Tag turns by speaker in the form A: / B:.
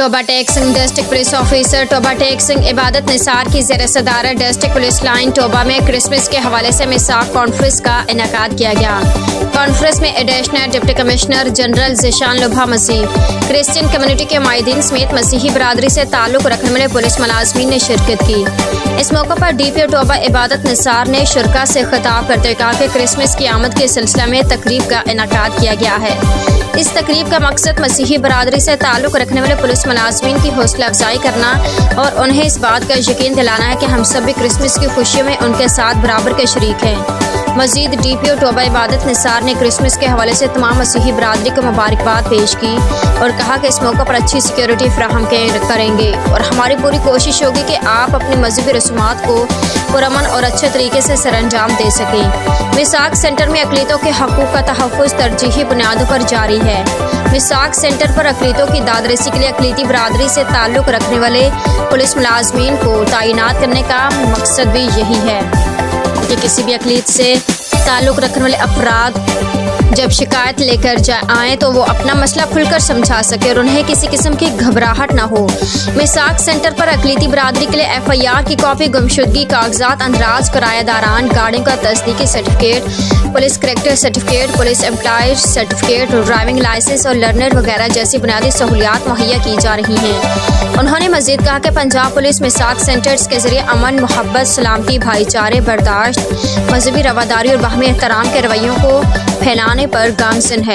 A: Toba Tek Singh district police officer Toba Tek Singh Ibadat Nisar की ज़ेर सदारत डिस्ट्रिक्ट पुलिस लाइन टोबा में क्रिसमस के हवाले से मिसाक कॉन्फ्रेंस का इनेकाद किया गया। कॉन्फ्रेंस में additional deputy commissioner general Zeeshan लुभा मसीह, क्रिश्चियन कम्युनिटी के माहिदीन समेत मसीही बरादरी से ताल्लुक़ रखने वाले पुलिस मुलाज़मीन ने शिरकत की। इस मौके पर DPO टोबा इबादत निसार ने शुरका से खिताब करते हुए कहा कि क्रिसमस की आमद के सिलसिले में तकरीब का इनेकाद किया गया है। इस तकरीब का मकसद मसीही बरादरी से ताल्लुक़ रखने वाले पुलिस मुलाज़मीन की हौसला अफजाई करना और उन्हें इस बात का यकीन दिलाना है कि हम सब भी क्रिसमस की खुशियों में उनके साथ बराबर के शरीक हैं। मज़ीद DPO टोबा इबादत निसार ने क्रिसमस के हवाले से तमाम मसीही बरादरी को मुबारकबाद पेश की और कहा कि इस मौके पर अच्छी सिक्योरिटी फराहम करेंगे और हमारी पूरी कोशिश होगी कि आप अपनी मजहबी रसूमात को पुरअमन और अच्छे तरीके से सरअंजाम दे सकें। मिसाक सेंटर में अक़लीतों के हकूक़ का तहफ़्फ़ुज़ तरजीही बुनियादों पर जारी है। मिसाक सेंटर पर अक़लीतों की दादरसी के लिए अक़लीती बरादरी से ताल्लुक़ रखने वाले पुलिस मुलाज़मीन को तैनात करने का मकसद भी यही है कि किसी भी अक़लीत से ताल्लुक़ रखने वाले अफराद जब शिकायत लेकर आएँ तो वो अपना मसला खुलकर समझा सके और उन्हें किसी किस्म की घबराहट ना हो। मिसाक सेंटर पर अक़लीती बरादरी के लिए FIR की कॉपी, गुमशुदगी कागजात, अंदराज, किराएदारान, गाड़ियों का तस्दीकी certificate, police character certificate, police employ certificate, driving licence और लर्नर वगैरह जैसी बुनियादी सहूलियात मुहैया की जा रही हैं। उन्होंने मज़ीद कहा कि पंजाब पुलिस मिसाक सेंटर्स के ज़रिए अमन, मोहब्बत, सलामती, भाईचारे, बर्दाश्त, मजहबी रवादारी और बाहमी एहतराम के रवैयों को फैलाने पर गामज़न है।